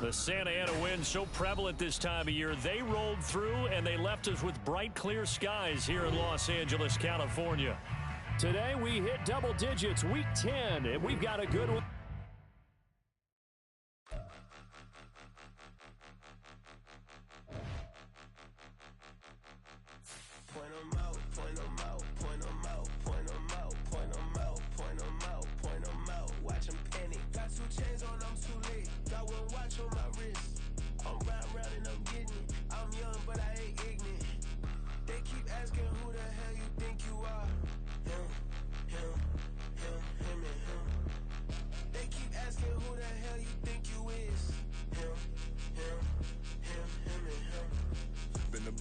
The Santa Ana wind so prevalent this time of year, they rolled through and they left us with bright, clear skies here in Los Angeles, California. Today we hit double digits, week 10, and we've got a good one.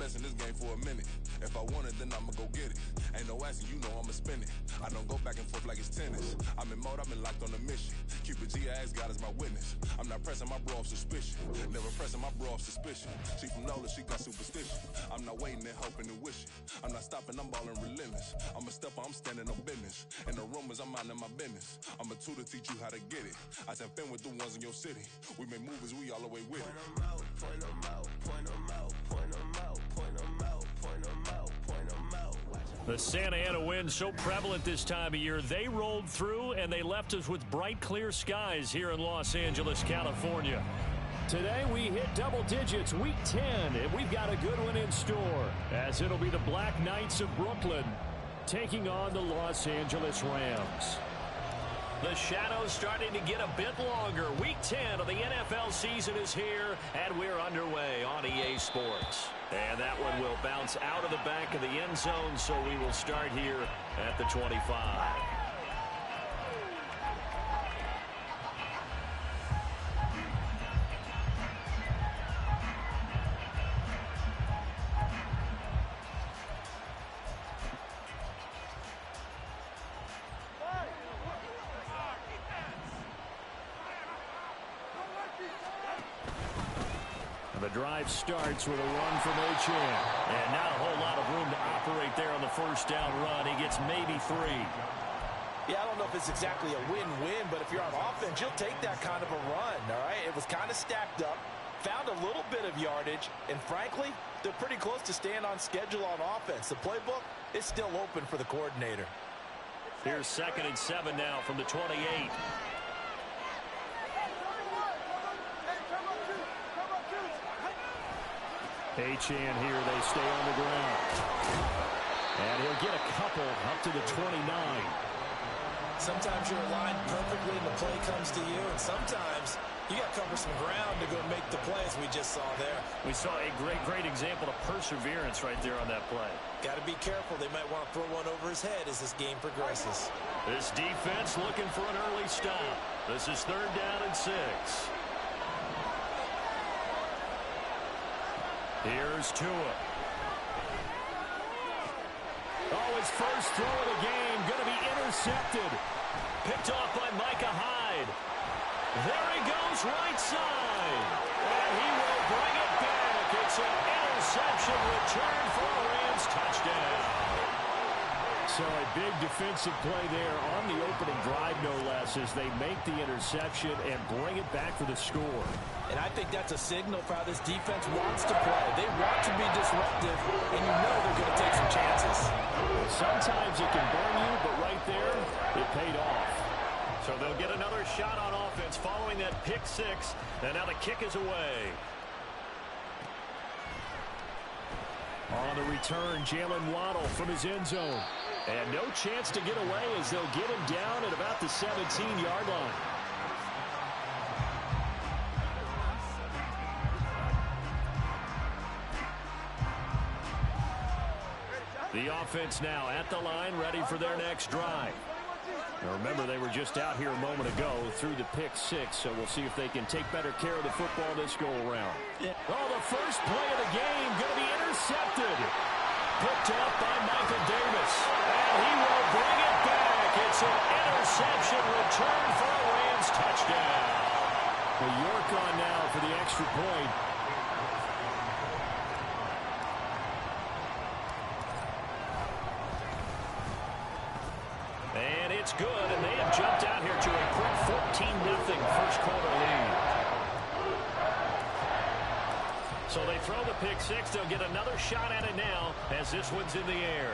In this game for a minute. If I want it, then I'ma go get it. Ain't no asking, you know I'ma spend it. I don't go back and forth like it's tennis. I'm in mode, I've been locked on a mission. Cupid G, I ask God as my witness. I'm not pressing my bro off suspicion. Never pressing my bro off suspicion. She from Nola, she got superstition. I'm not waiting and hoping and wishing. I'm not stopping, I'm balling relentless. I'm a stepper, I'm standing on business. And the rumors, I'm minding my business. I'm a tutor, teach you how to get it. I tap in with the ones in your city. We make movies, we all the way with it. Point them out, point them out, point them out, point them out, point them out. The Santa Ana wind so prevalent this time of year, they rolled through and they left us with bright, clear skies here in Los Angeles, California. Today we hit double digits, week 10, and we've got a good one in store, as it'll be the Black Knights of Brooklyn taking on the Los Angeles Rams. The shadows starting to get a bit longer. Week 10 of the NFL season is here, and we're underway on EA Sports. And that one will bounce out of the back of the end zone, so we will start here at the 25. The drive starts with a run from Achane. And not a whole lot of room to operate there on the first down run. He gets maybe 3. Yeah, I don't know if it's exactly a win-win, but if you're on offense, you'll take that kind of a run, all right? It was kind of stacked up, found a little bit of yardage, and frankly, they're pretty close to staying on schedule on offense. The playbook is still open for the coordinator. Here's 2nd and 7 now from the 28. Achane here, they stay on the ground. And he'll get a couple up to the 29. Sometimes you're aligned perfectly and the play comes to you, and sometimes you got to cover some ground to go make the play, as we just saw there. We saw a great example of perseverance right there on that play. Got to be careful. They might want to throw one over his head as this game progresses. This defense looking for an early stop. This is 3rd down and 6. Here's Tua. Oh, his first throw of the game going to be intercepted. Picked off by Micah Hyde. There he goes, right side. And he will bring it back. It's an interception return for a Rams touchdown. So a big defensive play there on the opening drive, no less, as they make the interception and bring it back for the score. And I think that's a signal for how this defense wants to play. They want to be disruptive, and you know they're going to take some chances. Sometimes it can burn you, but right there, it paid off. So they'll get another shot on offense following that pick 6, and now the kick is away. On the return, Jalen Waddle from his end zone. And no chance to get away as they'll get him down at about the 17-yard line. The offense now at the line, ready for their next drive. Now remember, they were just out here a moment ago through the pick 6, so we'll see if they can take better care of the football this go-around. Oh, the first play of the game going to be intercepted. Picked up by Michael Davis. And he will bring it back. It's an interception return for a Rams touchdown. Well, York on now for the extra point. have jumped out here to a quick 14-0 first quarter lead. So they throw the pick six. They'll get another shot at it now as this one's in the air.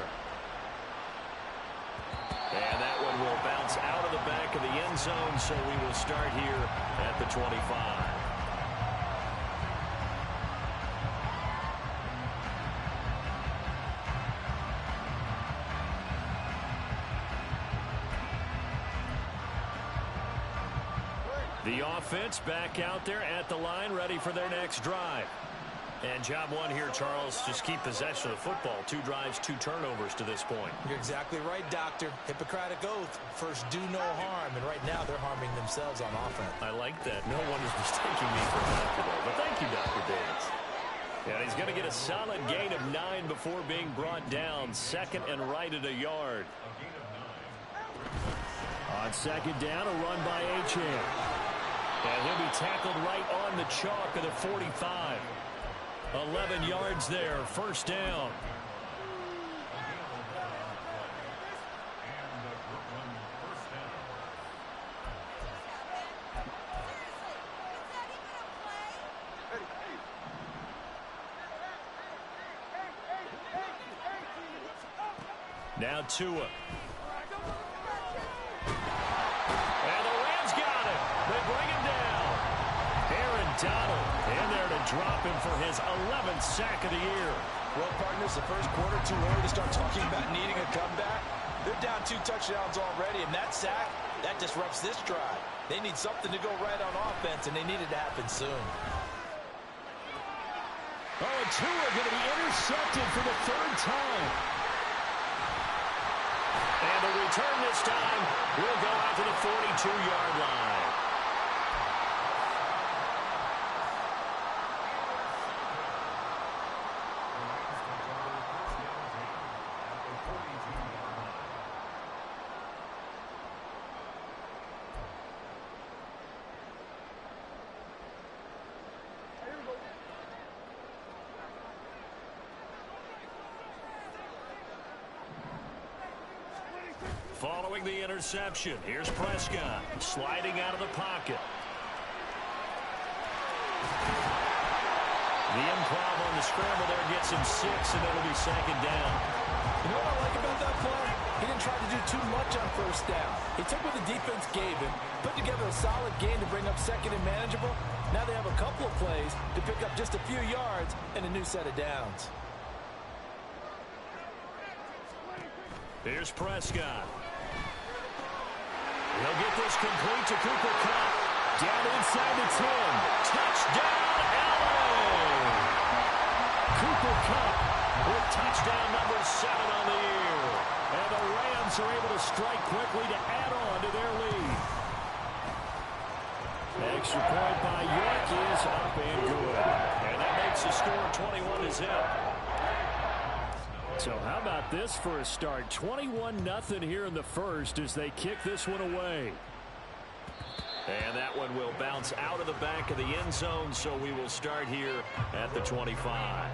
And that one will bounce out of the back of the end zone, so we will start here at the 25. The offense back out there at the line, ready for their next drive. And job one here, Charles, just keep possession of the football. 2 drives, 2 turnovers to this point. You're exactly right, Doctor. Hippocratic oath. First, do no harm. And right now, they're harming themselves on offense. I like that. No one is mistaking me for Dr. Dale. But thank you, Dr. Davis. And he's going to get a solid gain of 9 before being brought down. Second and right at a yard. On second down, a run by Achane. And he'll be tackled right on the chalk of the 45. 11 yards there, first down. Now Tua. And the Rams got it. They bring him down. Aaron Donald in there to drop him for his 11th sack of the year. Well, partners, the first quarter, too early to start talking about needing a comeback. They're down 2 touchdowns already, and that sack, that disrupts this drive. They need something to go right on offense, and they need it to happen soon. Oh, and Tua going to be intercepted for the 3rd time. And the return this time will go out to the 42-yard line. Following the interception, here's Prescott sliding out of the pocket. The improv on the scramble there gets him 6, and it'll be second down. You know what I like about that play? He didn't try to do too much on first down. He took what the defense gave him, put together a solid game to bring up second and manageable. Now they have a couple of plays to pick up just a few yards and a new set of downs. Here's Prescott. He'll get this complete to Cooper Kupp. Down inside the 10. Touchdown, LA! Cooper Kupp with touchdown number 7 on the year. And the Rams are able to strike quickly to add on to their lead. Extra point by York is up and good. And that makes the score 21-0. So how about this for a start? 21-0 here in the first as they kick this one away. And that one will bounce out of the back of the end zone, so we will start here at the 25.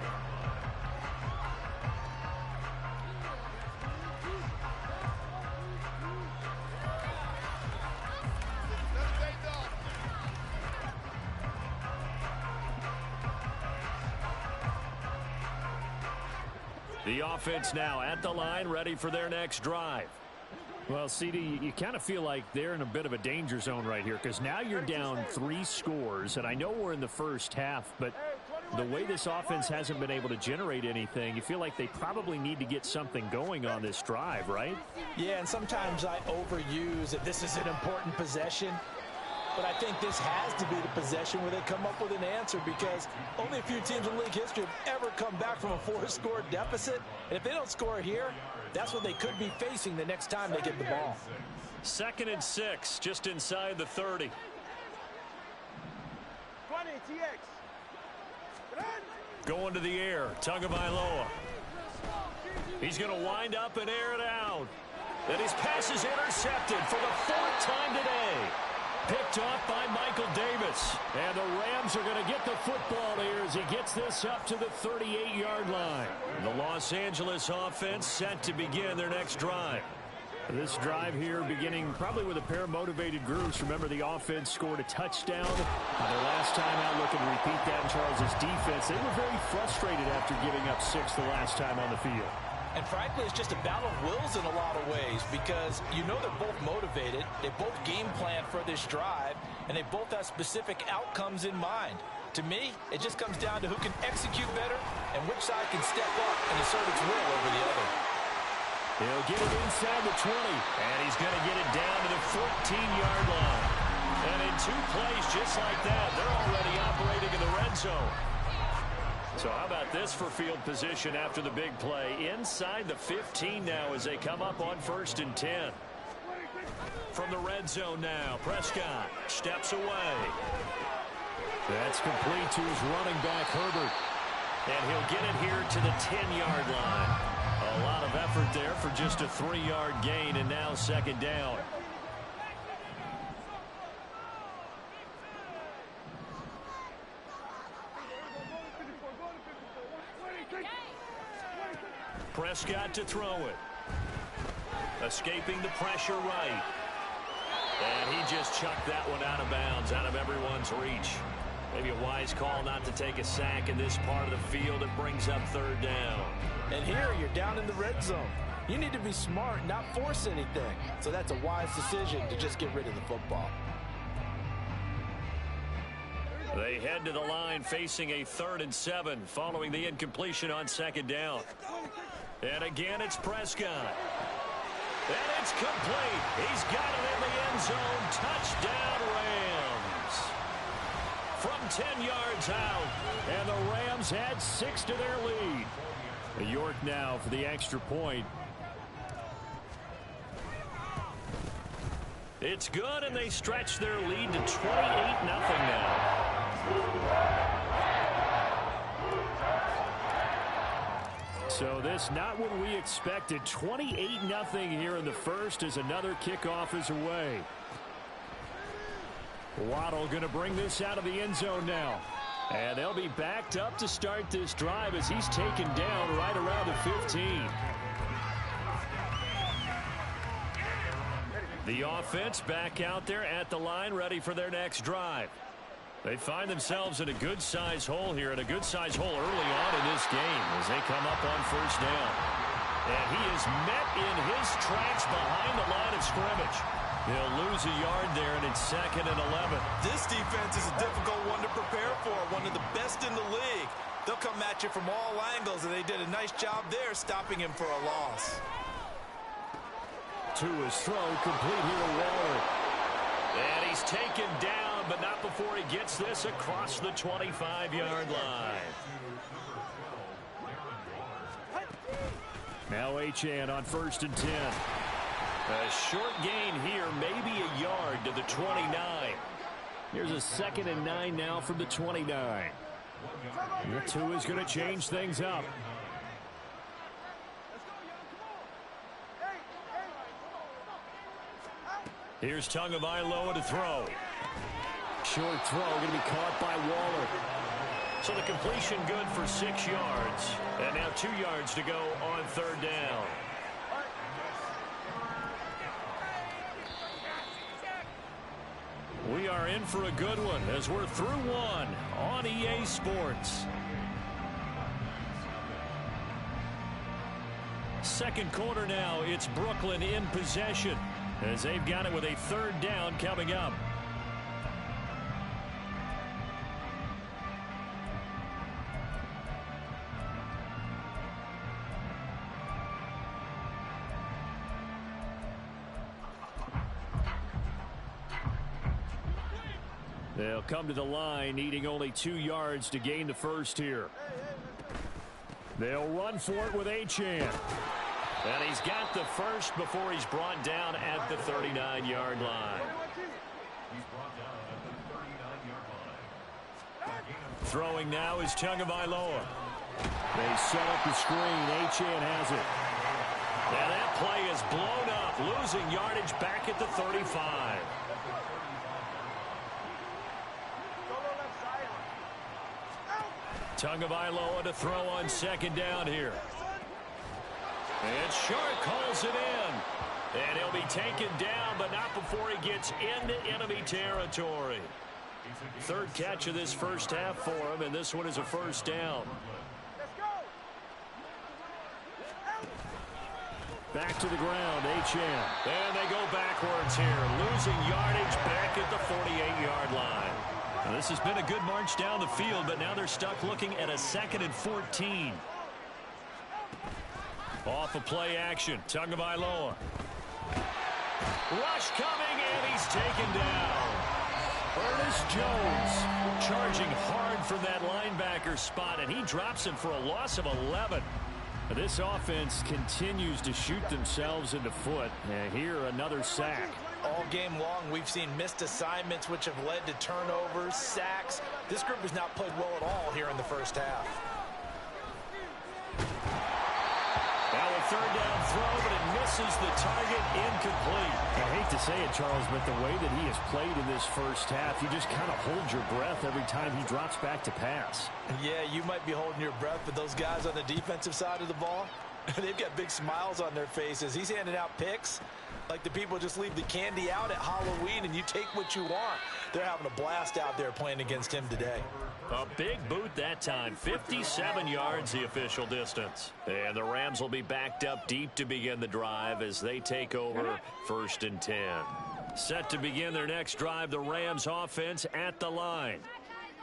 The offense now at the line, ready for their next drive. Well, CD, you kind of feel like they're in a bit of a danger zone right here because now you're down 3 scores, and I know we're in the first half, but the way this offense hasn't been able to generate anything, you feel like they probably need to get something going on this drive, right? Yeah, and sometimes I overuse that this is an important possession. But I think this has to be the possession where they come up with an answer because only a few teams in league history have ever come back from a 4-score deficit. And if they don't score here, that's what they could be facing the next time they get the ball. 2nd and 6, just inside the 30. 20, TX. Going to the air, Tagovailoa. He's going to wind up and air it out. And his pass is intercepted for the 4th time today. Picked off by Michael Davis. And the Rams are going to get the football here as he gets this up to the 38-yard line. The Los Angeles offense set to begin their next drive. This drive here beginning probably with a pair of motivated groups. Remember, the offense scored a touchdown. Their last time out, looking to repeat that in Charles' defense. They were very frustrated after giving up 6 the last time on the field. And frankly, it's just a battle of wills in a lot of ways because you know they're both motivated. They both game plan for this drive, and they both have specific outcomes in mind. To me, it just comes down to who can execute better and which side can step up and assert its will over the other. He'll get it inside the 20, and he's going to get it down to the 14-yard line. And in 2 plays just like that, they're already operating in the red zone. So how about this for field position after the big play? Inside the 15 now as they come up on 1st and 10. From the red zone now, Prescott steps away. That's complete to his running back, Herbert. And he'll get it here to the 10-yard line. A lot of effort there for just a 3-yard gain, and now 2nd down. Prescott to throw it. Escaping the pressure right. And he just chucked that one out of bounds, out of everyone's reach. Maybe a wise call not to take a sack in this part of the field. It brings up 3rd down. And here you're down in the red zone. You need to be smart, not force anything. So that's a wise decision to just get rid of the football. They head to the line facing a 3rd and 7 following the incompletion on 2nd down. And again, it's Prescott. And it's complete. He's got it in the end zone. Touchdown, Rams. From 10 yards out. And the Rams add 6 to their lead. York now for the extra point. It's good, and they stretch their lead to 28-0 now. So this not what we expected. 28-0 here in the first as another kickoff is away. Waddle going to bring this out of the end zone now. And they'll be backed up to start this drive as he's taken down right around the 15. The offense back out there at the line, ready for their next drive. They find themselves in a good-sized hole here, and a good-sized hole early on in this game as they come up on 1st down. And he is met in his tracks behind the line of scrimmage. He'll lose a yard there, and it's 2nd and 11. This defense is a difficult one to prepare for, one of the best in the league. They'll come at you from all angles, and they did a nice job there stopping him for a loss. To his throw, complete here to Waller. And he's taken down, but not before he gets this across the 25-yard line. Now Achane on 1st and 10. A short gain here, maybe a yard to the 29. Here's a 2nd and 9 now from the 29. The 2 is going to change things up. Here's Tagovailoa to throw. Short throw going to be caught by Waller. So the completion good for 6 yards. And now 2 yards to go on 3rd down. We are in for a good one as we're through one on EA Sports. 2nd quarter now, it's Brooklyn in possession as they've got it with a 3rd down coming up. They'll come to the line, needing only 2 yards to gain the first here. They'll run for it with Achane. And he's got the first before he's brought down at the 39-yard line. Throwing now is Tagovailoa. They set up the screen. Achane has it. And that play is blown up, losing yardage back at the 35. Tagovailoa to throw on 2nd down here. And Shark calls it in. And he'll be taken down, but not before he gets into enemy territory. Third catch of this first half for him, and this one is a first down. Back to the ground, H.M. And they go backwards here, losing yardage back at the 48-yard line. Now, this has been a good march down the field, but now they're stuck looking at a 2nd and 14. Off of play action, Tagovailoa. Rush coming, and he's taken down. Ernest Jones charging hard for that linebacker spot, and he drops him for a loss of 11. This offense continues to shoot themselves in the foot. And here, another sack. All game long, we've seen missed assignments, which have led to turnovers, sacks. This group has not played well at all here in the first half. Now a third down throw, but it misses the target, incomplete. I hate to say it, Charles, but the way that he has played in this first half, you just kind of hold your breath every time he drops back to pass. Yeah, you might be holding your breath, but those guys on the defensive side of the ball, they've got big smiles on their faces. He's handing out picks like the people just leave the candy out at Halloween and you take what you want. They're having a blast out there playing against him today. A big boot that time, 57 yards the official distance. And the Rams will be backed up deep to begin the drive as they take over 1st and 10. Set to begin their next drive, the Rams offense at the line.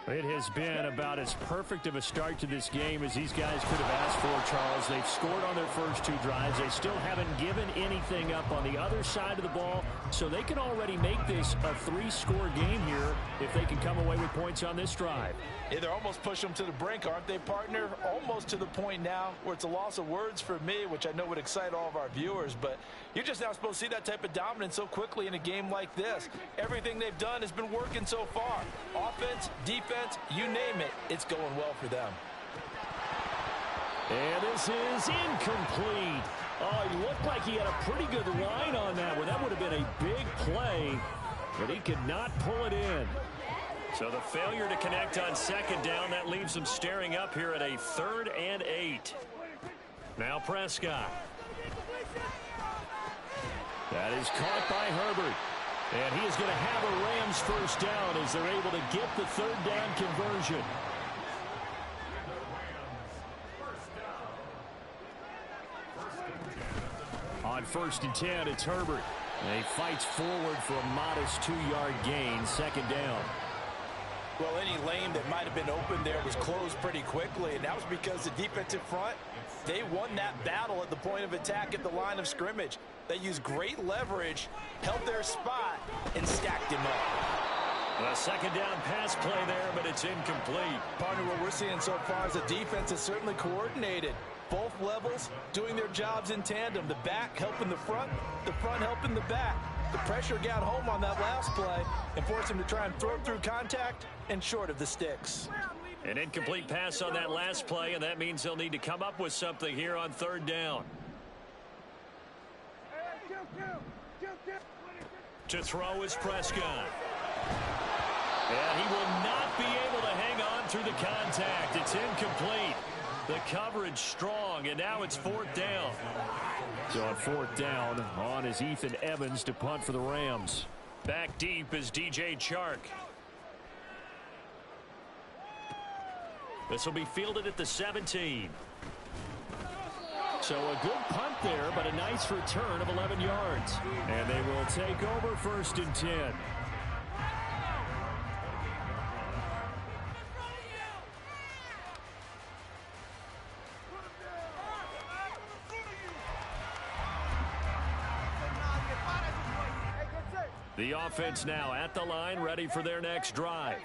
It has been about as perfect of a start to this game as these guys could have asked for, Charles. They've scored on their first 2 drives. They still haven't given anything up on the other side of the ball, so they can already make this a 3-score game here if they can come away with points on this drive. Yeah, they're almost pushing them to the brink, aren't they, partner? Almost to the point now where it's a loss of words for me, which I know would excite all of our viewers, but you're just not supposed to see that type of dominance so quickly in a game like this. Everything they've done has been working so far. Offense, defense, you name it, it's going well for them. And this is incomplete. Oh, he looked like he had a pretty good line on that one. That would have been a big play, but he could not pull it in. So the failure to connect on 2nd down, that leaves them staring up here at a 3rd and 8. Now Prescott. That is caught by Herbert. And he is going to have a Rams first down as they're able to get the 3rd down conversion. On 1st and 10, it's Herbert. And he fights forward for a modest 2-yard gain, 2nd down. Well, any lane that might have been open there was closed pretty quickly, and that was because the defensive front, they won that battle at the point of attack at the line of scrimmage. They used great leverage, held their spot, and stacked him up. A 2nd down pass play there, but it's incomplete. Partner, what we're seeing so far is the defense is certainly coordinated. Both levels doing their jobs in tandem. The back helping the front helping the back. The pressure got home on that last play and forced him to try and throw through contact and short of the sticks. An incomplete pass on that last play, and that means they'll need to come up with something here on 3rd down. To throw is Prescott. And he will not be able to hang on through the contact. It's incomplete. The coverage strong, and now it's 4th down. So on 4th down, on is Ethan Evans to punt for the Rams. Back deep is DJ Chark. This will be fielded at the 17. So a good punt there, but a nice return of 11 yards. And they will take over 1st and 10. The offense now at the line, ready for their next drive.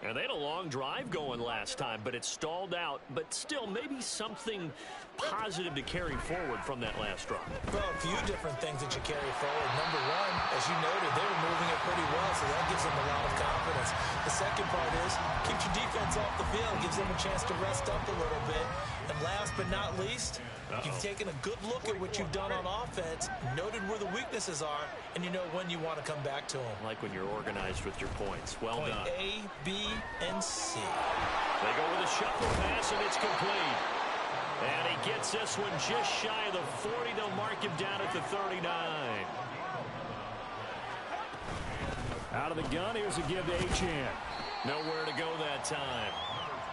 And they had a long drive going last time, but it stalled out. But still, maybe something positive to carry forward from that last drive. Well, a few different things that you carry forward. Number one, as you noted, they were moving it pretty well, so that gives them a lot of confidence. The second part is, keeps your defense off the field, gives them a chance to rest up a little bit. And last but not least, you've taken a good look at what you've done on offense, noted where the weaknesses are, and you know when you want to come back to them. Like when you're organized with your points. Well Point done. A, B, and C. They go with a shuffle pass, and it's complete. And he gets this one just shy of the 40. They'll mark him down at the 39. Out of the gun, here's a give to Achane. Nowhere to go that time.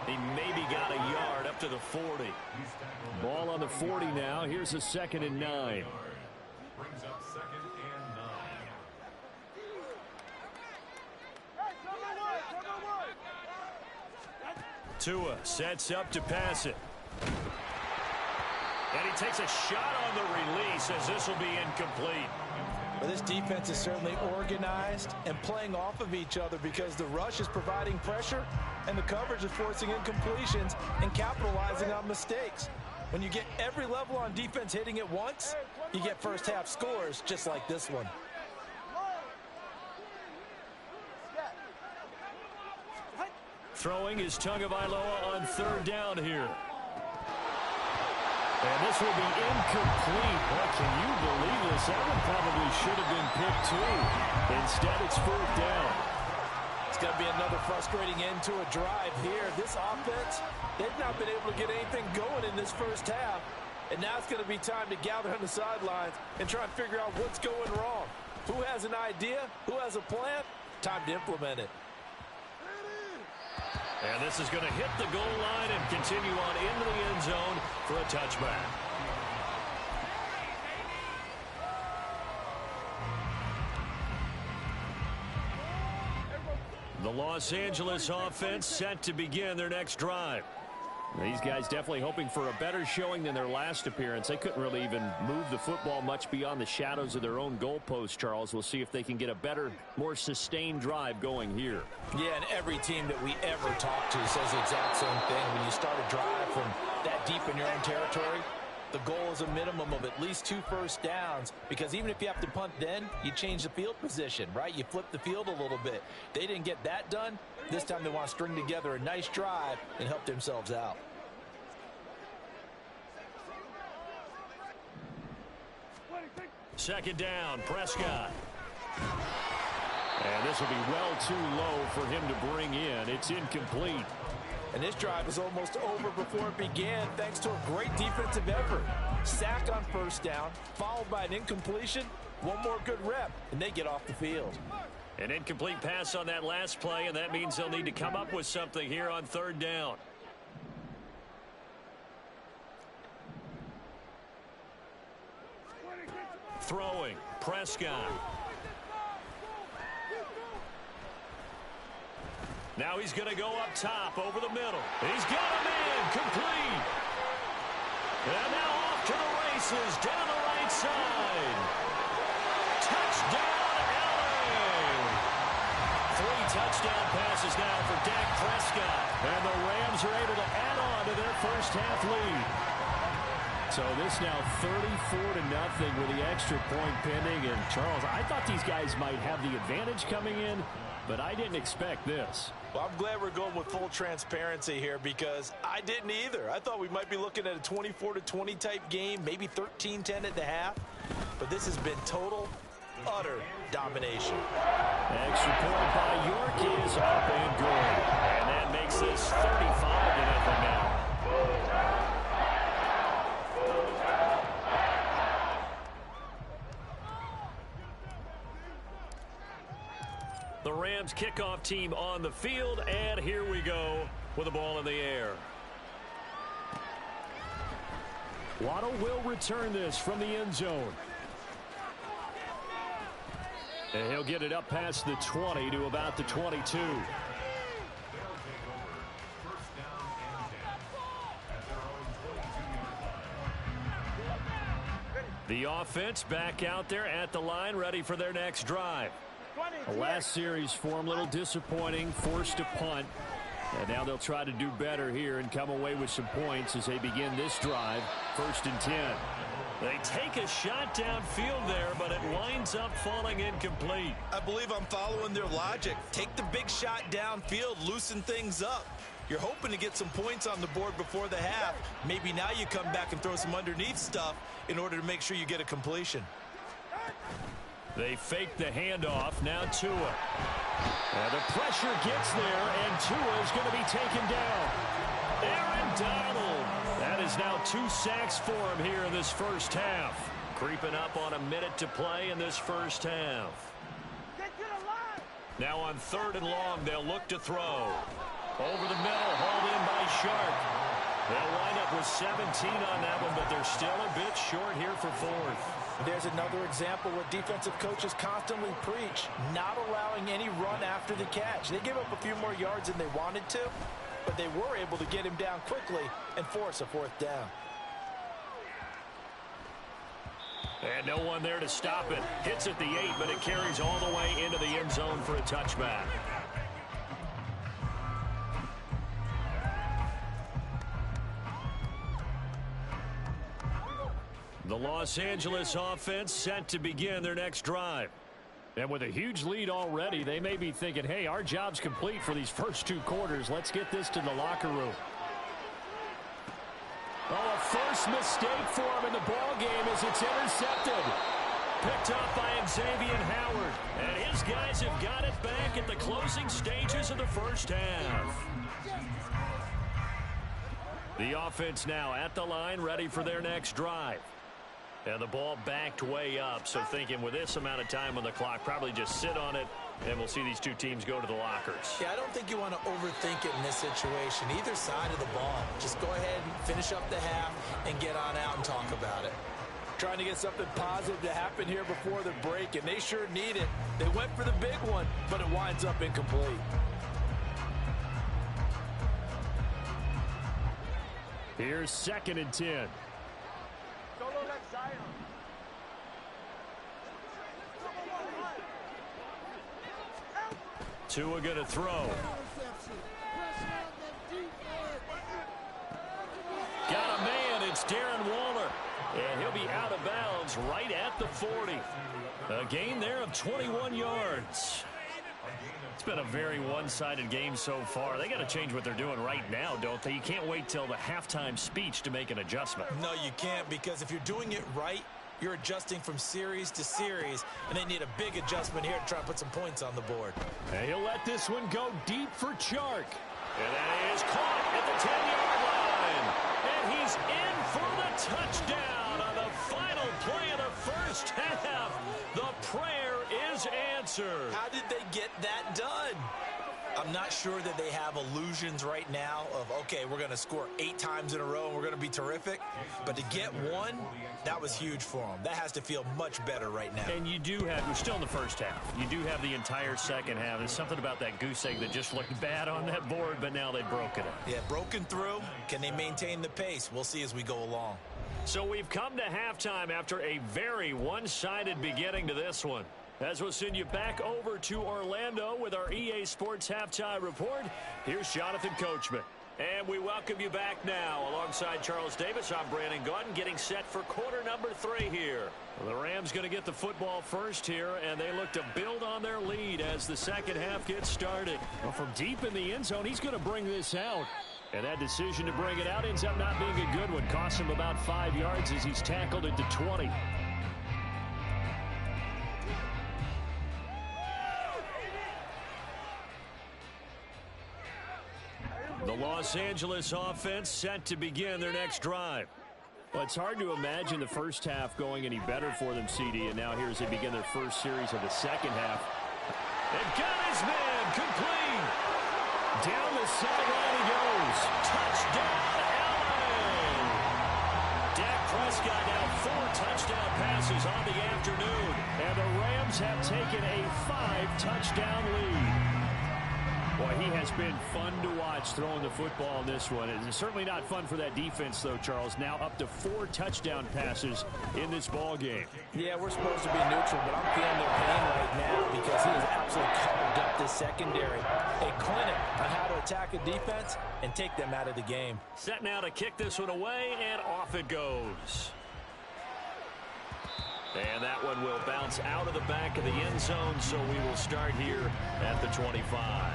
He maybe got a yard up to the 40. Ball on the 40 now. Here's a 2nd and 9. Brings up 2nd and 9. Tua sets up to pass it. And he takes a shot on the release as this will be incomplete. Well, this defense is certainly organized and playing off of each other because the rush is providing pressure and the coverage is forcing incompletions and capitalizing on mistakes. When you get every level on defense hitting at once, you get first half scores just like this one. Throwing is Tagovailoa on 3rd down here. And this will be incomplete. Boy, can you believe this? That one probably should have been picked too. Instead, it's 4th down. It's going to be another frustrating end to a drive here. This offense, they've not been able to get anything going in this first half. And now it's going to be time to gather on the sidelines and try and figure out what's going wrong. Who has an idea? Who has a plan? Time to implement it. And this is going to hit the goal line and continue on into the end zone for a touchback. The Los Angeles offense set to begin their next drive. These guys definitely hoping for a better showing than their last appearance. They couldn't really even move the football much beyond the shadows of their own goalpost, Charles. We'll see if they can get a better, more sustained drive going here. Yeah, and every team that we ever talk to says the exact same thing. When you start a drive from that deep in your own territory, the goal is a minimum of at least 2 first downs, because even if you have to punt then, you change the field position, right? You flip the field a little bit. They didn't get that done. This time they want to string together a nice drive and help themselves out. Second down, Prescott. And this will be well too low for him to bring in. It's incomplete. And this drive is almost over before it began thanks to a great defensive effort. Sack on first down, followed by an incompletion. One more good rep, and they get off the field. An incomplete pass on that last play, and that means they'll need to come up with something here on 3rd down. Throwing, Prescott. Now he's going to go up top over the middle. He's got him in, complete. And now off to the races, down the right side. Touchdown, LA! 3 touchdown passes now for Dak Prescott. And the Rams are able to add on to their first half lead. So this now 34-0 with the extra point pending. And Charles, I thought these guys might have the advantage coming in, but I didn't expect this. Well, I'm glad we're going with full transparency here, because I didn't either. I thought we might be looking at a 24-20 type game, maybe 13-10 at the half. But this has been total, utter domination. Extra point by York is up and good. And that makes this 35-0 now. The Rams kickoff team on the field, and here we go with the ball in the air. Waddle will return this from the end zone. And he'll get it up past the 20 to about the 22. The offense back out there at the line, ready for their next drive. The last series for them, a little disappointing, forced to punt. And now they'll try to do better here and come away with some points as they begin this drive. 1st and 10. They take a shot downfield there, but it winds up falling incomplete. I believe I'm following their logic. Take the big shot downfield, loosen things up. You're hoping to get some points on the board before the half. Maybe now you come back and throw some underneath stuff in order to make sure you get a completion. They fake the handoff. Now Tua. And the pressure gets there, and Tua is going to be taken down. Aaron Donald. That is is now 2 sacks for him here in this first half. Creeping up on a minute to play in this first half. Now on 3rd and long, they'll look to throw. Over the middle, hauled in by Sharp. They'll wind up with 17 on that one, but they're still a bit short here for 4th. There's another example where defensive coaches constantly preach, not allowing any run after the catch. They gave up a few more yards than they wanted to, but they were able to get him down quickly and force a 4th down. And no one there to stop it. Hits at the 8, but it carries all the way into the end zone for a touchback. The Los Angeles offense set to begin their next drive. And with a huge lead already, they may be thinking, hey, our job's complete for these first 2 quarters. Let's get this to the locker room. Oh, a first mistake for him in the ball game as it's intercepted. Picked up by Xavier Howard. And his guys have got it back at the closing stages of the first half. The offense now at the line, ready for their next drive. And the ball backed way up, so thinking with this amount of time on the clock, probably just sit on it, and we'll see these 2 teams go to the lockers. Yeah, I don't think you want to overthink it in this situation. Either side of the ball. Just go ahead and finish up the half and get on out and talk about it. Trying to get something positive to happen here before the break, and they sure need it. They went for the big one, but it winds up incomplete. Here's 2nd and 10. Tua going to throw. Got a man. It's Darren Waller. And he'll be out of bounds right at the 40. A gain there of 21 yards. It's been a very one-sided game so far. They got to change what they're doing right now, don't they? You can't wait till the halftime speech to make an adjustment. No, you can't, because if you're doing it right, you're adjusting from series to series, and they need a big adjustment here to try to put some points on the board. And he'll let this one go deep for Chark. And that is caught at the 10-yard line. And he's in for the touchdown on the final play of the first half. The prayer is answered. How did they get that done? I'm not sure that they have illusions right now of, okay, we're going to score 8 times in a row and we're going to be terrific. But to get one, that was huge for them. That has to feel much better right now. And you do have, we're still in the first half. You do have the entire second half. There's something about that goose egg that just looked bad on that board, but now they've broken it. Yeah, broken through. Can they maintain the pace? We'll see as we go along. So we've come to halftime after a very one-sided beginning to this one. As we'll send you back over to Orlando with our EA Sports Halftime Report, here's Jonathan Coachman. And we welcome you back now. Alongside Charles Davis, I'm Brandon Gaudin, getting set for quarter number 3 here. Well, the Rams going to get the football first here, and they look to build on their lead as the second half gets started. Well, from deep in the end zone, he's going to bring this out. And that decision to bring it out ends up not being a good one. Costs him about 5 yards as he's tackled at the 20. The Los Angeles offense set to begin their next drive. Well, it's hard to imagine the first half going any better for them, CD, and now here as they begin their first series of the second half. They've got his man complete. Down the sideline he goes. Touchdown, LA! Dak Prescott now 4 touchdown passes on the afternoon, and the Rams have taken a 5-touchdown lead. Boy, he has been fun to watch throwing the football in this one. It's certainly not fun for that defense, though, Charles. Now up to 4 touchdown passes in this ball game. Yeah, we're supposed to be neutral, but I'm feeling their pain right now because he has absolutely carved up this secondary. A clinic on how to attack a defense and take them out of the game. Set now to kick this one away, and off it goes. And that one will bounce out of the back of the end zone, so we will start here at the 25.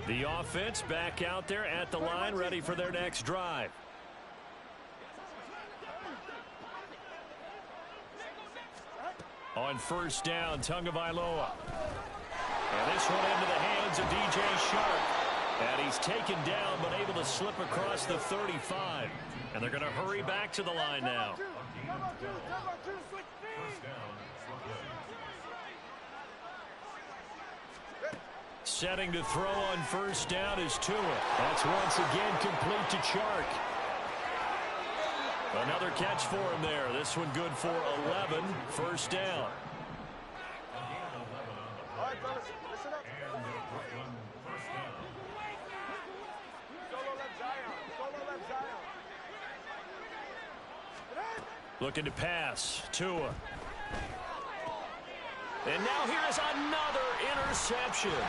The offense back out there at the line, ready for their next drive. On first down, Tagovailoa. And this one into the hands of DJ Shark. And he's taken down but able to slip across the 35. And they're going to hurry back to the line now. Setting to throw on first down is Tua. That's once again complete to Chark. Another catch for him there. This one good for 11. First down. All right, fellas, listen up. Solo left Zion. Solo left Zion. Looking to pass. Tua. And now here is another interception.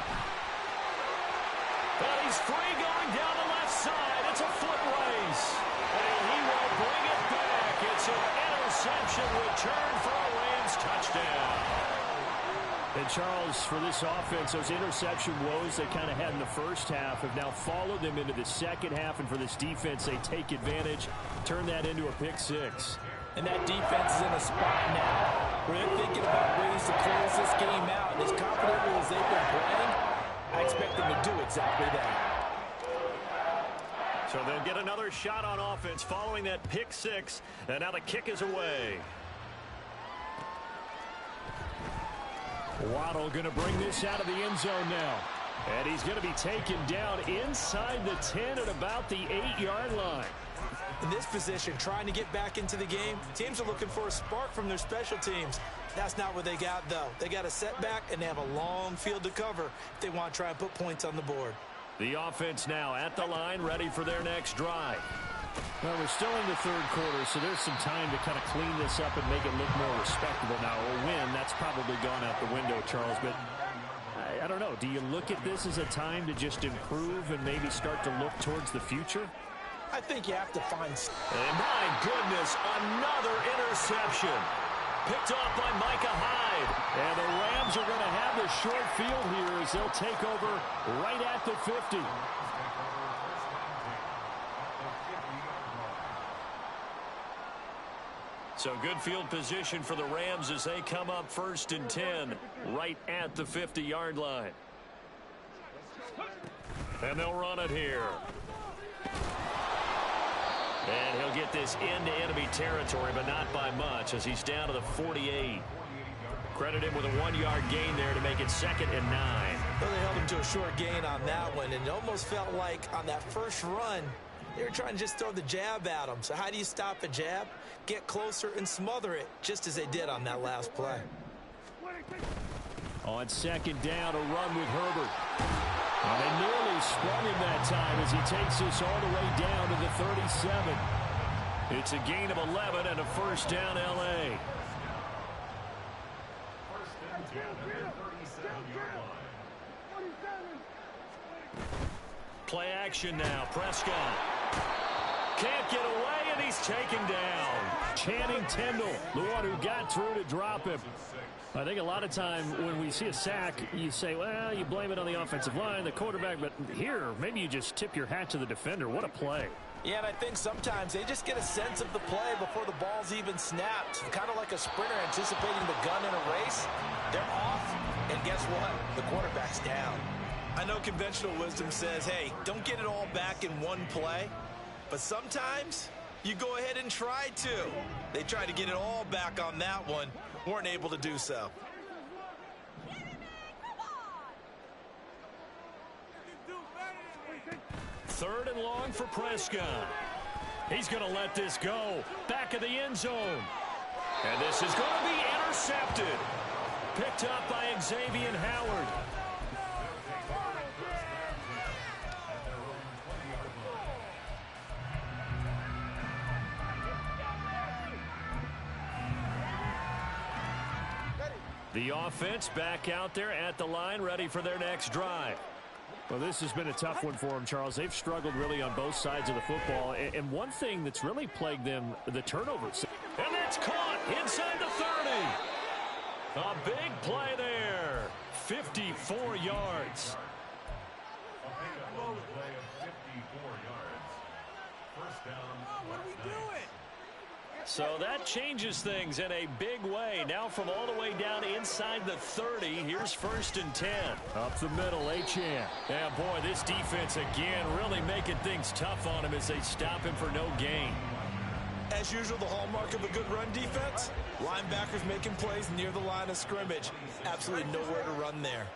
But he's free going down the left side. It's a foot race. And he will bring it back. It's an interception return for a Rams touchdown. And Charles, for this offense, those interception woes they kind of had in the first half have now followed them into the second half. And for this defense, they take advantage, turn that into a pick six. And that defense is in a spot now where they're thinking about ways to close this game out. And as confidently as they've been playing, I expect them to do exactly that. So they'll get another shot on offense following that pick six. And now the kick is away. Waddle going to bring this out of the end zone now. And he's going to be taken down inside the 10 at about the 8-yard line. In this position, trying to get back into the game, teams are looking for a spark from their special teams. That's not what they got, though. They got a setback, and they have a long field to cover if they want to try and put points on the board. The offense now at the line, ready for their next drive. Well, we're still in the third quarter, so there's some time to kind of clean this up and make it look more respectable. Now, a win, that's probably gone out the window, Charles, but I don't know. Do you look at this as a time to just improve and maybe start to look towards the future? I think you have to find... And my goodness, another interception. Picked off by Micah Hyde. And the Rams are going to have the short field here as they'll take over right at the 50. So good field position for the Rams as they come up first and 10 right at the 50-yard line. And they'll run it here. And he'll get this into enemy territory, but not by much as he's down to the 48. Credit him with a 1-yard gain there to make it 2nd and 9. Well, they held him to a short gain on that one, and it almost felt like on that first run, they were trying to just throw the jab at him. So how do you stop a jab? Get closer and smother it, just as they did on that last play. On second down, a run with Herbert. And they nearly sprung him that time as he takes this all the way down to the 37. It's a gain of 11 and a first down, L.A. First and 10 at the 37-yard line. Play action now. Prescott can't get away, and he's taken down. Channing Tindall, the one who got through to drop him. I think a lot of time when we see a sack, you say, well, you blame it on the offensive line, the quarterback, but here, maybe you just tip your hat to the defender. What a play. Yeah, and I think sometimes they just get a sense of the play before the ball's even snapped. Kind of like a sprinter anticipating the gun in a race. They're off, and guess what? The quarterback's down. I know conventional wisdom says, hey, don't get it all back in one play, but sometimes you go ahead and try to. They tried to get it all back on that one. Weren't able to do so. Third and long for Prescott. He's going to let this go. Back of the end zone. And this is going to be intercepted. Picked up by Xavier Howard. The offense back out there at the line, ready for their next drive. Well, this has been a tough one for them, Charles. They've struggled really on both sides of the football. And one thing that's really plagued them, the turnovers. And that's caught inside the 30. A big play there. 54 yards. A pickup play of 54 yards. First down. What are we doing? So that changes things in a big way. Now from all the way down inside the 30, here's 1st and 10. Up the middle, Achane. Yeah, boy, this defense again really making things tough on him as they stop him for no gain. As usual, the hallmark of a good run defense, linebackers making plays near the line of scrimmage. Absolutely nowhere to run there.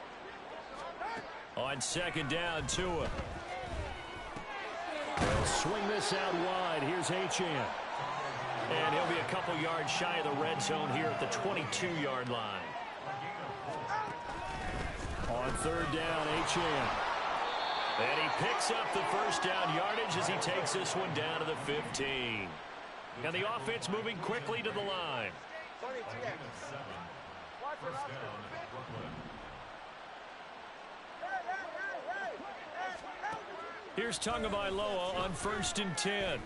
On 2nd down, Tua. They'll swing this out wide. Here's Achane. And he'll be a couple yards shy of the red zone here at the 22-yard line. On 3rd down, Achane. And he picks up the 1st down yardage as he takes this one down to the 15. And the offense moving quickly to the line. Here's Tagovailoa on 1st and 10.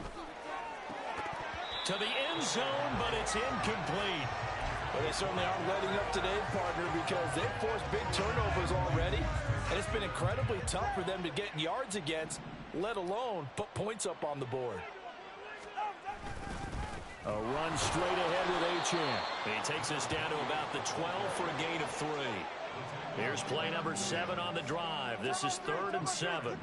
To the end zone, but it's incomplete. Well, they certainly aren't letting up today, partner, because they've forced big turnovers already. And it's been incredibly tough for them to get yards against, let alone put points up on the board. A run straight ahead with Achane. He takes us down to about the 12 for a gain of 3. Here's play number 7 on the drive. This is 3rd and 7.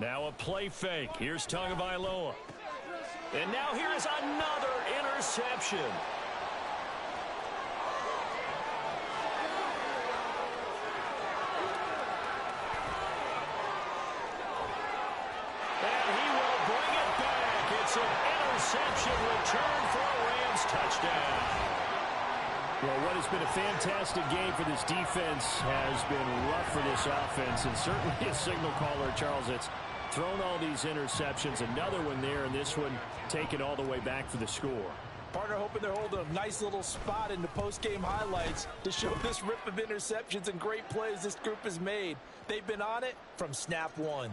Now a play fake. Here's Tagovailoa. And now here's another interception. And he will bring it back. It's an interception return for a Rams touchdown. Well, what has been a fantastic game for this defense has been rough for this offense, and certainly a signal caller, Charles, that's thrown all these interceptions. Another one there, and this one taken all the way back for the score. Partner hoping they're holding a nice little spot in the post-game highlights to show this rip of interceptions and great plays this group has made. They've been on it from snap one.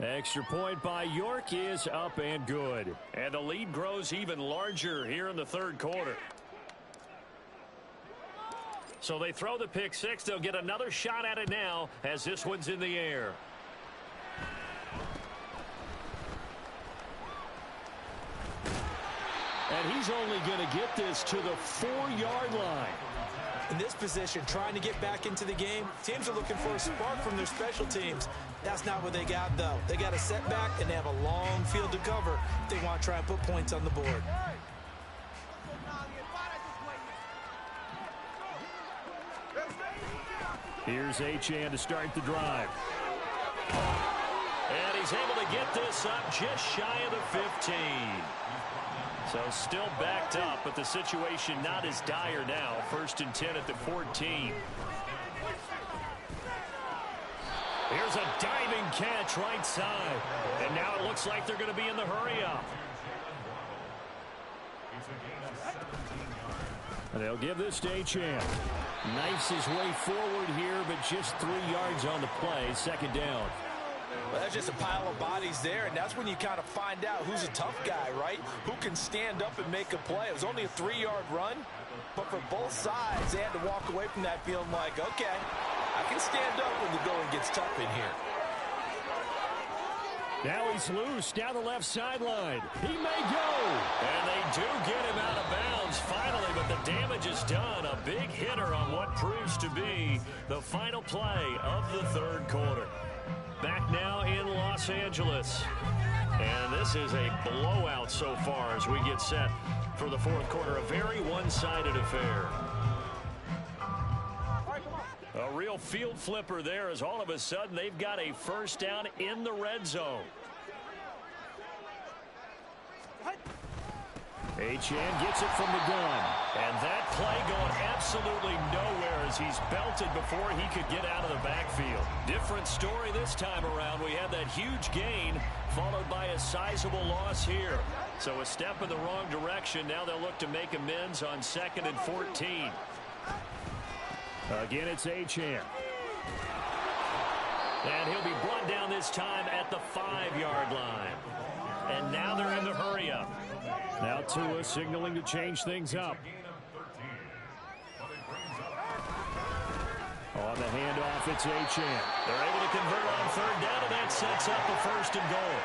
Extra point by York is up and good. And the lead grows even larger here in the 3rd quarter. So they throw the pick 6. They'll get another shot at it now as this one's in the air. And he's only going to get this to the 4-yard line. In this position, trying to get back into the game, teams are looking for a spark from their special teams. That's not what they got, though. They got a setback, and they have a long field to cover if they want to try and put points on the board. Here's Achane to start the drive. And he's able to get this up just shy of the 15. So still backed up, but the situation not as dire now. 1st and 10 at the 14. Here's a diving catch right side. And now it looks like they're going to be in the hurry up. And they'll give this to Achane. Knifes his way forward here, but just 3 yards on the play. 2nd down. Well, that's just a pile of bodies there, and that's when you kind of find out who's a tough guy, right? Who can stand up and make a play. It was only a 3-yard run, but for both sides, they had to walk away from that feeling like, okay, I can stand up when the going gets tough in here. Now he's loose down the left sideline. He may go. And they do get him out of bounds finally, but the damage is done. A big hitter on what proves to be the final play of the 3rd quarter. Back now in Los Angeles. And this is a blowout so far as we get set for the 4th quarter. A very one-sided affair. A real field flipper there as all of a sudden they've got a 1st down in the red zone. Achane gets it from the gun. And that play going absolutely nowhere as he's belted before he could get out of the backfield. Different story this time around. We had that huge gain followed by a sizable loss here. So a step in the wrong direction. Now they'll look to make amends on 2nd and 14. Again, it's Achane. And he'll be brought down this time at the 5-yard line. And now they're in the hurry up. Now Tua signaling to change things up. On the handoff, it's Achane. They're able to convert on 3rd down, and that sets up a 1st and goal.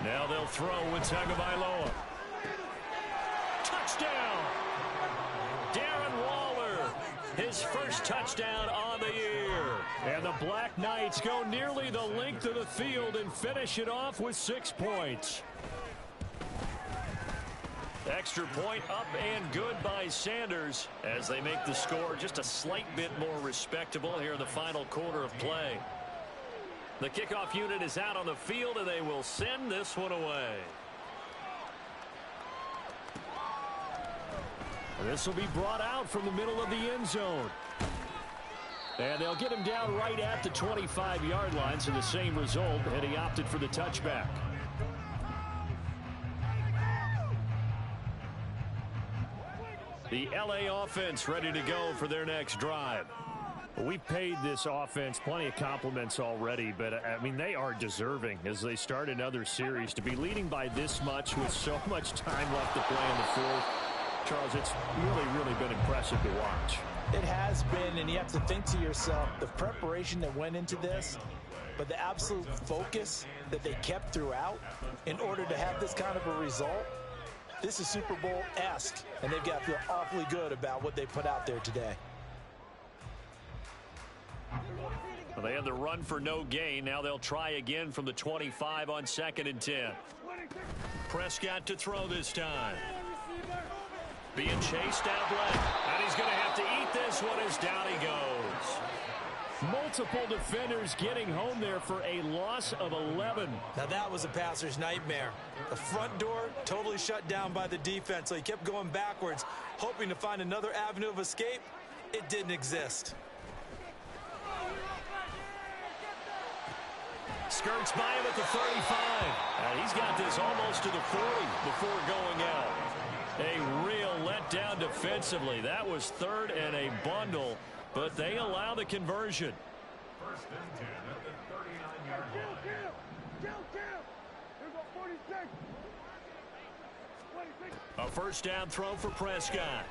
Now they'll throw with Tagovailoa. Touchdown! Darren Waller, his first touchdown on the year. And the Black Knights go nearly the length of the field and finish it off with 6 points. Extra point up and good by Sanders as they make the score just a slight bit more respectable here in the final quarter of play. The kickoff unit is out on the field, and they will send this one away. This will be brought out from the middle of the end zone. And they'll get him down right at the 25-yard line, so the same result, and he opted for the touchback. The LA offense ready to go for their next drive. We've paid this offense plenty of compliments already, but, I mean, they are deserving as they start another series. To be leading by this much with so much time left to play in the fourth, Charles, it's really been impressive to watch. It has been, and you have to think to yourself, the preparation that went into this, but the absolute focus that they kept throughout in order to have this kind of a result. This is Super Bowl-esque, and they've got to feel awfully good about what they put out there today. Well, they had the run for no gain. Now they'll try again from the 25 on 2nd and 10. Prescott to throw this time. Being chased out left. And he's going to have to eat this one as down he goes. Multiple defenders getting home there for a loss of 11. Now that was a passer's nightmare. The front door totally shut down by the defense, so he kept going backwards, hoping to find another avenue of escape. It didn't exist. Skirts by him at the 35. And he's got this almost to the 40 before going out. A real letdown defensively. That was 3rd and a bundle, but they allow the conversion. 1st and 10 at the 39-yard line. A 1st down throw for Prescott.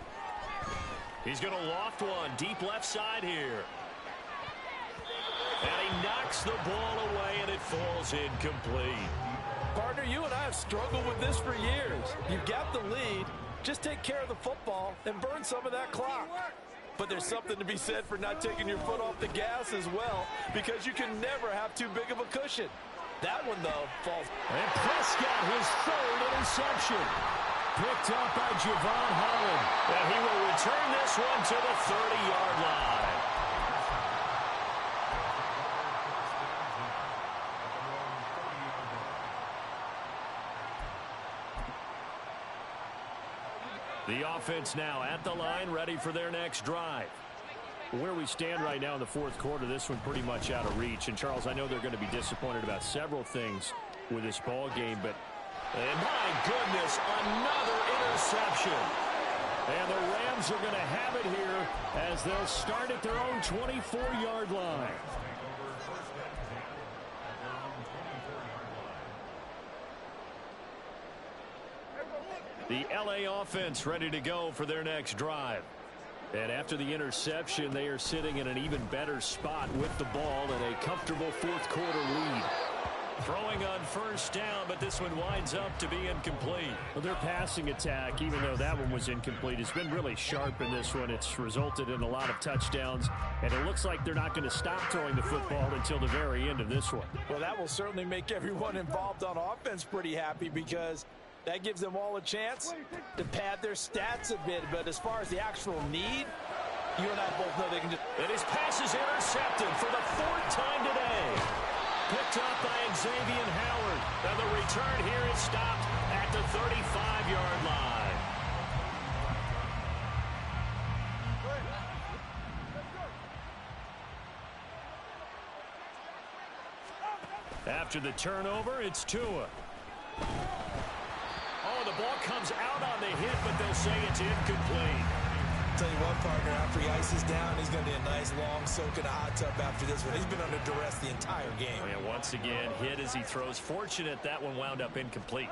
He's going to loft one deep left side here. And he knocks the ball away, and it falls incomplete. Partner, you and I have struggled with this for years. You've got the lead. Just take care of the football and burn some of that clock. But there's something to be said for not taking your foot off the gas as well, because you can never have too big of a cushion. That one, though, falls. And Prescott, his 3rd interception. Picked up by Javon Holland. And he will return this one to the 30-yard line. The offense now at the line, ready for their next drive. Where we stand right now in the fourth quarter, this one pretty much out of reach. And, Charles, I know they're going to be disappointed about several things with this ball game, but and my goodness, another interception. And the Rams are going to have it here as they'll start at their own 24-yard line. The LA offense ready to go for their next drive. And after the interception, they are sitting in an even better spot with the ball and a comfortable fourth quarter lead. Throwing on 1st down, but this one winds up to be incomplete. Well, their passing attack, even though that one was incomplete, has been really sharp in this one. It's resulted in a lot of touchdowns, and it looks like they're not going to stop throwing the football until the very end of this one. Well, that will certainly make everyone involved on offense pretty happy, because that gives them all a chance to pad their stats a bit. But as far as the actual need, you and I both know they can just... And his pass is intercepted for the 4th time today. Picked up by Xavier Howard. And the return here is stopped at the 35-yard line. After the turnover, it's Tua. Oh, the ball comes out on the hit, but they'll say it's incomplete. Tell you what, partner, after he ices down, he's going to be a nice, long soak in a hot tub after this one. He's been under duress the entire game. And once again, hit as he throws. Fortunate that one wound up incomplete.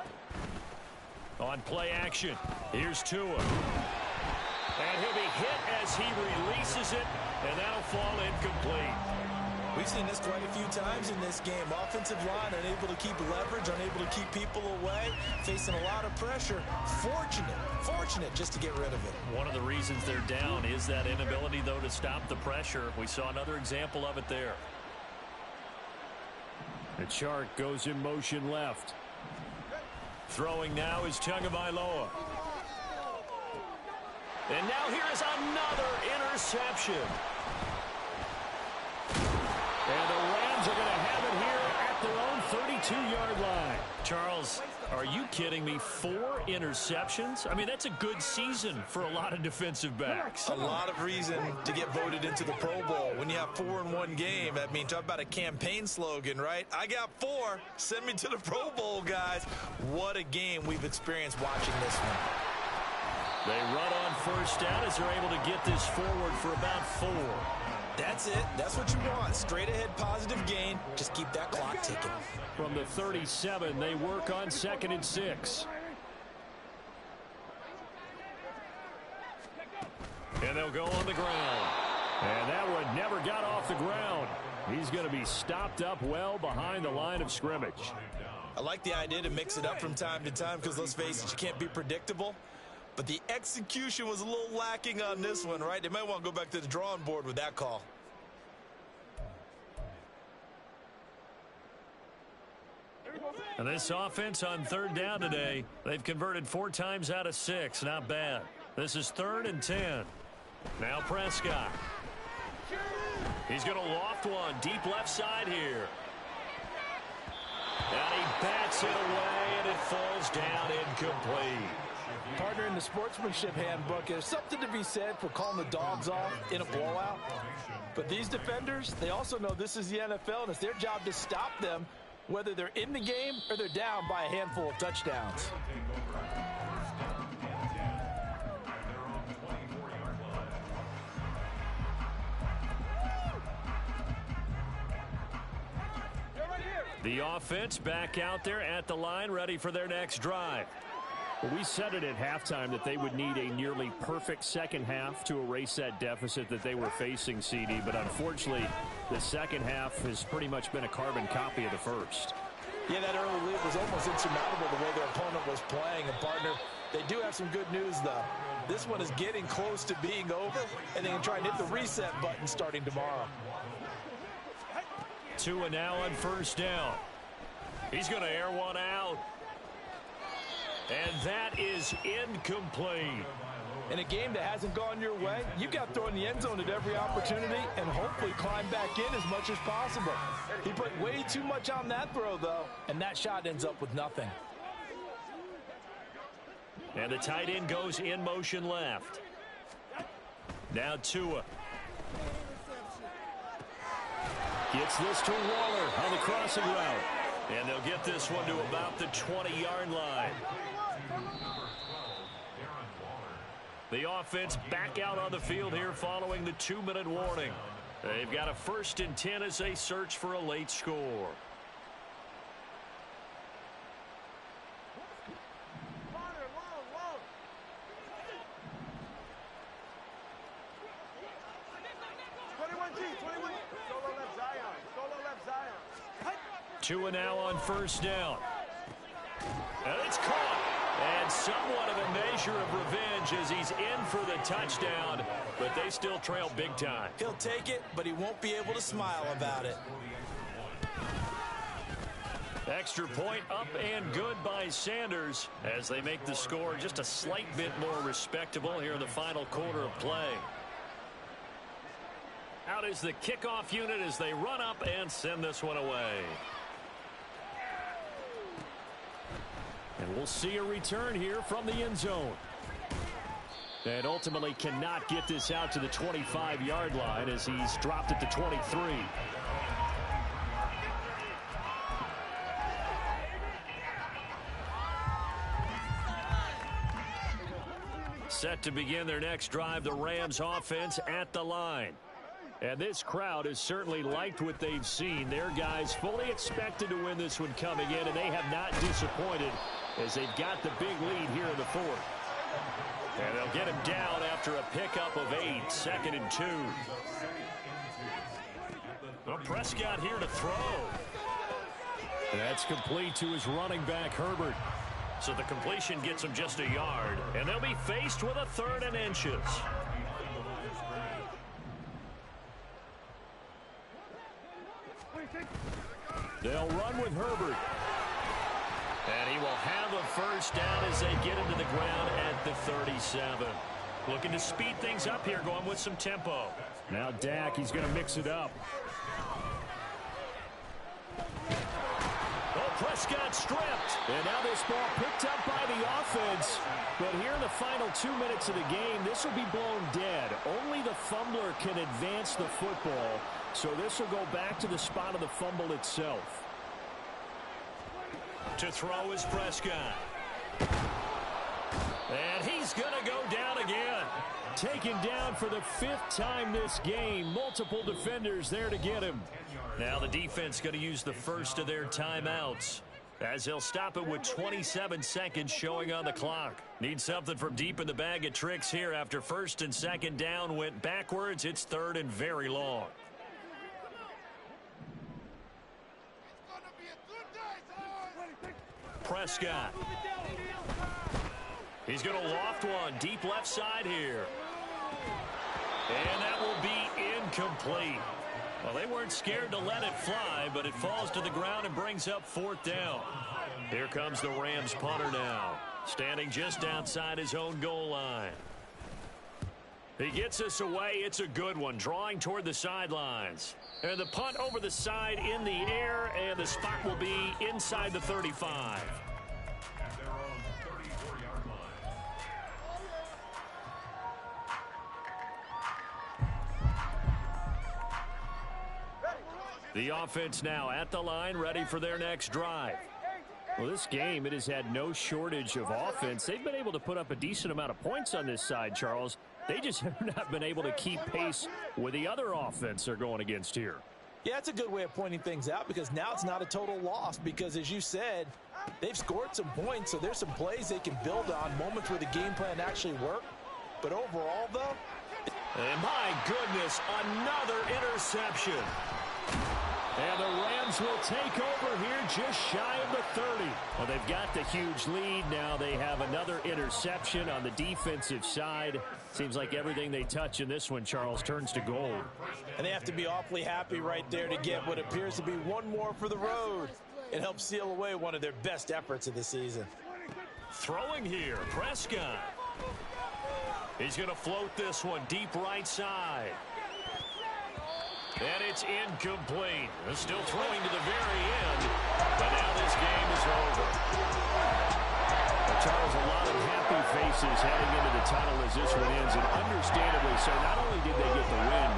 On play action, here's Tua. And he'll be hit as he releases it, and that'll fall incomplete. We've seen this quite a few times in this game. Offensive line unable to keep leverage, unable to keep people away, facing a lot of pressure. Fortunate just to get rid of it. One of the reasons they're down is that inability, though, to stop the pressure. We saw another example of it there. The Chark goes in motion left. Throwing now is Tagovailoa. And now here is another interception. And the Rams are going to have it here at their own 32-yard line. Charles, are you kidding me? 4 interceptions? I mean, that's a good season for a lot of defensive backs. A lot of reason to get voted into the Pro Bowl. When you have 4 in one game, I mean, talk about a campaign slogan, right? I got 4. Send me to the Pro Bowl, guys. What a game we've experienced watching this one. They run on first down as they're able to get this forward for about 4. That's it. That's what you want. Straight ahead positive gain. Just keep that clock ticking. From the 37, they work on 2nd and 6. And they'll go on the ground. And that one never got off the ground. He's going to be stopped up well behind the line of scrimmage. I like the idea to mix it up from time to time because, let's face it, you can't be predictable. But the execution was a little lacking on this one, right? They might want to go back to the drawing board with that call. And this offense on 3rd down today, they've converted 4 times out of 6. Not bad. This is 3rd and 10. Now Prescott. He's going to loft one deep left side here. And he bats it away, and it falls down incomplete. Partner, in the sportsmanship handbook, there's something to be said for calling the dogs off in a blowout. But these defenders, they also know this is the NFL, and it's their job to stop them, whether they're in the game or they're down by a handful of touchdowns. The offense back out there at the line, ready for their next drive. Well, we said it at halftime that they would need a nearly perfect second half to erase that deficit that they were facing, CD. But unfortunately, the second half has pretty much been a carbon copy of the first. Yeah, that early lead was almost insurmountable the way their opponent was playing. And, partner, they do have some good news, though. This one is getting close to being over, and they can try and hit the reset button starting tomorrow. Tua now on first down. He's going to air one out. And that is incomplete. In a game that hasn't gone your way, you've got to throw in the end zone at every opportunity and hopefully climb back in as much as possible. He put way too much on that throw, though, and that shot ends up with nothing. And the tight end goes in motion left. Now Tua. Gets this to Waller on the crossing route. And they'll get this one to about the 20-yard line. The offense back out on the field here following the 2-minute warning. They've got a 1st and 10 as they search for a late score. Tua now on first down. And it's caught. And somewhat of a measure of revenge as he's in for the touchdown, but they still trail big time. He'll take it, but he won't be able to smile about it. Extra point up and good by Sanders as they make the score just a slight bit more respectable here in the final quarter of play. Out is the kickoff unit as they run up and send this one away. And we'll see a return here from the end zone. And ultimately cannot get this out to the 25-yard line as he's dropped it to 23. Set to begin their next drive, the Rams offense at the line. And this crowd has certainly liked what they've seen. Their guys fully expected to win this one coming in, and they have not disappointed as they've got the big lead here in the fourth. And they'll get him down after a pickup of 8, 2nd and 2. Well, Prescott here to throw. That's complete to his running back, Herbert. So the completion gets him just a yard, and they'll be faced with a 3rd and inches. They'll run with Herbert. And he will have a first down as they get him to the ground at the 37. Looking to speed things up here, going with some tempo. Now Dak, he's going to mix it up. Oh, Prescott stripped. And now this ball picked up by the offense. But here in the final 2 minutes of the game, this will be blown dead. Only the fumbler can advance the football. So this will go back to the spot of the fumble itself. To throw is Prescott. And he's going to go down again. Taken down for the 5th time this game. Multiple defenders there to get him. Now the defense going to use the first of their timeouts, as they'll stop it with 27 seconds showing on the clock. Need something from deep in the bag of tricks here. After 1st and 2nd down went backwards, it's 3rd and very long. Prescott. He's going to loft one deep left side here. And that will be incomplete. Well, they weren't scared to let it fly, but it falls to the ground and brings up 4th down. Here comes the Rams punter now, standing just outside his own goal line. He gets us away. It's a good one, drawing toward the sidelines. And the punt over the side in the air, and the spot will be inside the 35. The offense now at the line, ready for their next drive. Well, this game, it has had no shortage of offense. They've been able to put up a decent amount of points on this side, Charles. They just have not been able to keep pace with the other offense they're going against here. Yeah, it's a good way of pointing things out, because now it's not a total loss, because as you said, they've scored some points, so there's some plays they can build on, moments where the game plan actually worked. But overall, though, and my goodness, another interception. And the Rams will take over here just shy of the 30. Well, they've got the huge lead. Now they have another interception on the defensive side. Seems like everything they touch in this one, Charles, turns to gold. And they have to be awfully happy right there to get what appears to be one more for the road. It helps seal away one of their best efforts of the season. Throwing here, Prescott. He's going to float this one deep right side. And it's incomplete. They're still throwing to the very end. But now this game is over. Well, Charles, a lot of happy faces heading into the tunnel as this one ends. And understandably so, not only did they get the win,